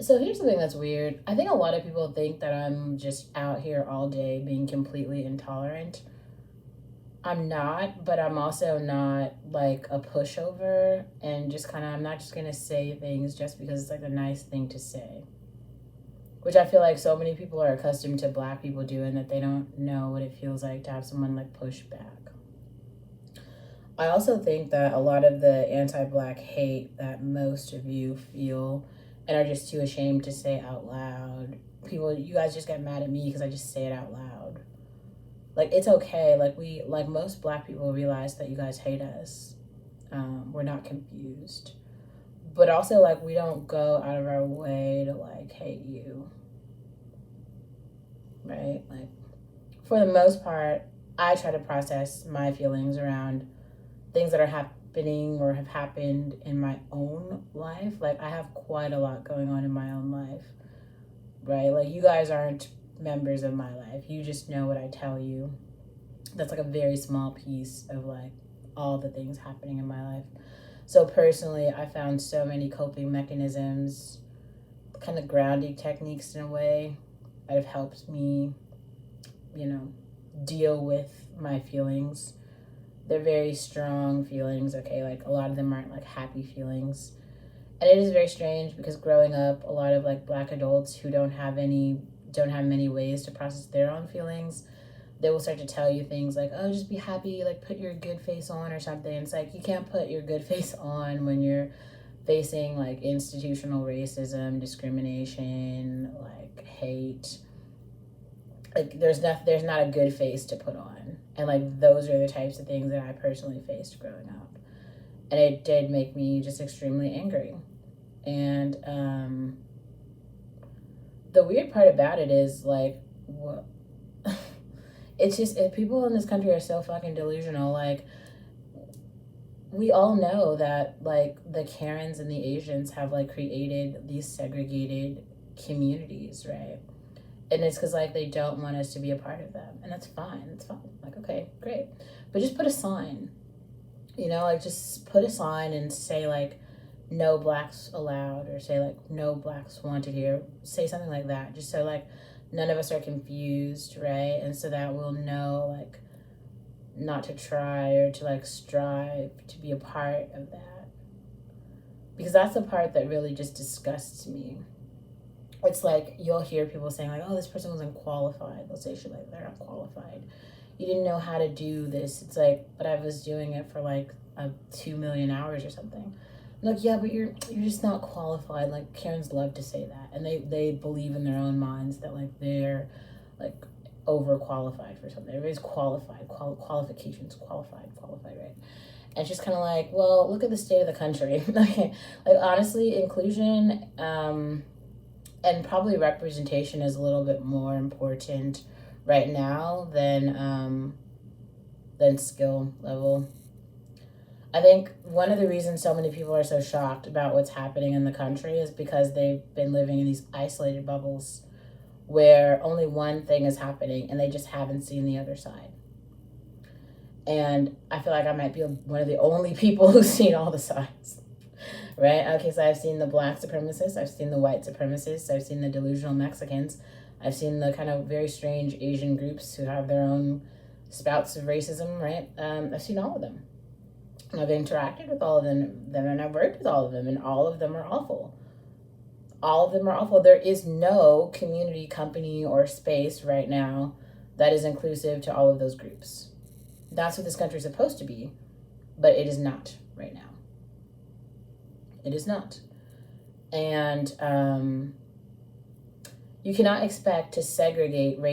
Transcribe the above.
So here's the thing that's weird. I think a lot of people think that I'm just out here all day being completely intolerant. I'm not, but I'm also not like a pushover and just kind of, I'm not just gonna say things just because it's like a nice thing to say. Which I feel like so many people are accustomed to black people doing that they don't know what it feels like to have someone like push back. I also think that a lot of the anti black hate that most of you feel and are just too ashamed to say out loud. People, you guys just get mad at me because I just say it out loud. Like, it's okay. Like most black people realize that you guys hate us. We're not confused. But also, like, we don't go out of our way to, like, hate you, right? Like, for the most part, I try to process my feelings around things that are happening or have happened in my own life. Like, I have quite a lot going on in my own life, right? Like, you guys aren't members of my life. You just know what I tell you. That's like a very small piece of like all the things happening in my life. So personally, I found so many coping mechanisms, kind of grounding techniques in a way that have helped me, you know, deal with my feelings. They're very strong feelings, okay? Like a lot of them aren't like happy feelings. And it is very strange because growing up, a lot of like black adults who don't have many ways to process their own feelings, they will start to tell you things like, oh, just be happy, like put your good face on or something. It's like you can't put your good face on when you're facing like institutional racism, discrimination, like hate. Like there's not a good face to put on. And like those are the types of things that I personally faced growing up. And it did make me just extremely angry. And the weird part about it is like what it's just people in this country are so fucking delusional. Like we all know that like the Karens and the Asians have like created these segregated communities, right? And it's because like they don't want us to be a part of them, and that's fine. It's fine. Like okay, great, but just put a sign. You know, like just put a sign and say like no blacks allowed, or say like no blacks wanted here. Say something like that, just so like none of us are confused, right? And so that we'll know like not to try or to like strive to be a part of that, because that's the part that really just disgusts me. It's like you'll hear people saying like, oh, this person wasn't qualified. They'll say shit like they're not qualified, you didn't know how to do this. It's like, but I was doing it for like 2 million hours or something. Like, yeah, but you're just not qualified. Like Karens love to say that, and they believe in their own minds that like they're like overqualified for something. Everybody's qualified, qualifications, qualified, right? And it's just kind of like, well, look at the state of the country. Like honestly, inclusion and probably representation is a little bit more important right now than skill level. I think one of the reasons so many people are so shocked about what's happening in the country is because they've been living in these isolated bubbles where only one thing is happening and they just haven't seen the other side. And I feel like I might be one of the only people who've seen all the sides, right? Okay, so I've seen the black supremacists, I've seen the white supremacists, I've seen the delusional Mexicans, I've seen the kind of very strange Asian groups who have their own spouts of racism, right? I've seen all of them. And I've interacted with all of them, and I've worked with all of them, and all of them are awful. All of them are awful. There is no community, company, or space right now that is inclusive to all of those groups. That's what this country is supposed to be, but it is not right now. It is not. And you cannot expect to segregate